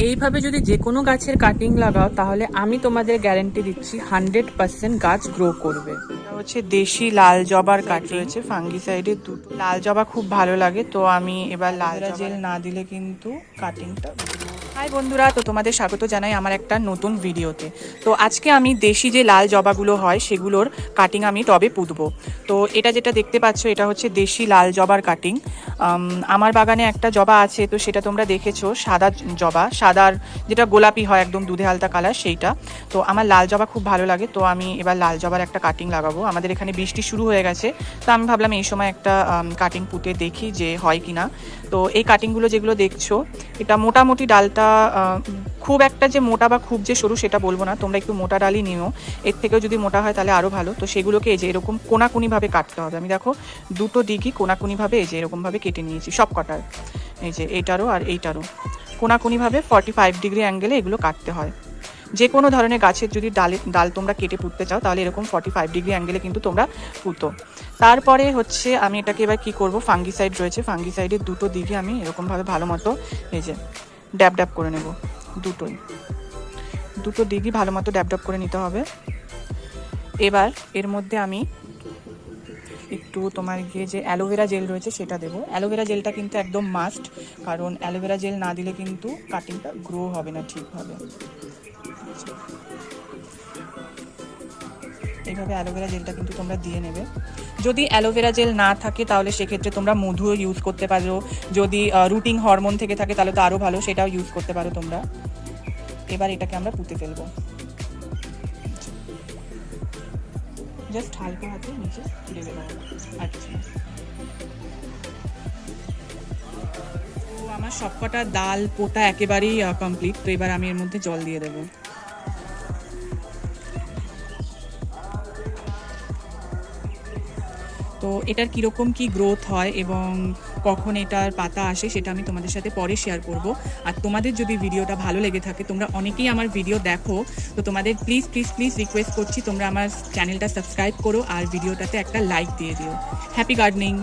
এইভাবে যদি যে কোনো গাছের কাটিং লাগাও তাহলে আমি তোমাদের গ্যারান্টি দিচ্ছি 100% গাছ গ্রো করবে। এটা হচ্ছে দেশি লাল জবার কাঠ রয়েছে ফাঙ্গিসাইডের দুটো। লাল জবা খুব ভালো লাগে, তো আমি এবার লাল জেল না দিলে কিন্তু কাটিংটা। হাই বন্ধুরা, তো তোমাদের স্বাগত জানাই আমার একটা নতুন ভিডিওতে। তো আজকে আমি দেশি যে লাল জবাগুলো হয় সেগুলোর কাটিং আমি টবে পুঁতবো। তো এটা যেটা দেখতে পাচ্ছ এটা হচ্ছে দেশি লাল জবার কাটিং। আমার বাগানে একটা জবা আছে, তো সেটা তোমরা দেখেছো, সাদা জবা, সাদার যেটা গোলাপি হয় একদম দুধে হালতা কালার সেইটা। তো আমার লাল জবা খুব ভালো লাগে, তো আমি এবার লাল জবার একটা কাটিং লাগাবো। আমাদের এখানে বৃষ্টি শুরু হয়ে গেছে, তো আমি ভাবলাম এই সময় একটা কাটিং পুঁতে দেখি যে হয় কিনা। তো এই কাটিংগুলো যেগুলো দেখছো এটা মোটামুটি ডালটা খুব একটা যে মোটা বা খুব যে সরু সেটা বলবো না, তোমরা একটু মোটা ডালই নিও। এর থেকেও যদি মোটা হয় তাহলে আরও ভালো। তো সেগুলোকে এই যে এরকম কোনাকুনিভাবে কাটতে হবে। আমি দেখো দুটো দিকই কোনাকুনিভাবে এই যে এরকমভাবে কেটে নিয়েছি সব কটার। এই যে এইটারও আর এইটারও কোনাকুনিভাবে 45 ডিগ্রি অ্যাঙ্গেলে এগুলো কাটতে হয়। যে কোনো ধরনের গাছের যদি ডাল তোমরা কেটে পুঁততে চাও তাহলে এরকম 45 ডিগ্রি অ্যাঙ্গেলে কিন্তু তোমরা পুঁতো। তারপরে হচ্ছে আমি এটাকে এবার কী করবো, ফাঙ্গিসাইড রয়েছে, ফাঙ্গিসাইডের দুটো দিকে আমি এরকমভাবে ভালো মতো এই যে ড্যাব ড্যাব করে নেব। দুটো দিকই ভালো মতো ড্যাব ড্যাব করে নিতে হবে। এবার এর মধ্যে আমি একটু তোমার গিয়ে যে অ্যালোভেরা জেল রয়েছে সেটা দেবো। অ্যালোভেরা জেলটা কিন্তু একদম মাস্ট, কারণ অ্যালোভেরা জেল না দিলে কিন্তু কাটিংটা গ্রো হবে না ঠিকভাবে। এইভাবে অ্যালোভেরা জেলটা কিন্তু তোমরা দিয়ে নেবে। যদি অ্যালোভেরা জেল না থাকে তাহলে সেক্ষেত্রে তোমরা মধুও ইউজ করতে পারো। যদি রুটিং হরমোন থেকে থাকে তাহলে তো আরও ভালো, সেটাও ইউজ করতে পারো তোমরা। এবার এটাকে আমরা পুঁতে ফেলবো, জাস্ট হালকা হাতে নিচে ঢেলে দেবো আর কিছু না। তো আমার সবকটা ডাল পোতা একেবারেই কমপ্লিট। তো এবার আমি এর মধ্যে জল দিয়ে দেবো। তো এটার কীরকম কি গ্রোথ হয় এবং কখন এটার পাতা আসে সেটা আমি তোমাদের সাথে পরে শেয়ার করব। আর তোমাদের যদি ভিডিওটা ভালো লেগে থাকে, তোমরা অনেকেই আমার ভিডিও দেখো, তো তোমাদের প্লিজ প্লিজ প্লিজ রিকোয়েস্ট করছি তোমরা আমার চ্যানেলটা সাবস্ক্রাইব করো আর ভিডিওটাতে একটা লাইক দিয়ে দিও। Happy gardening.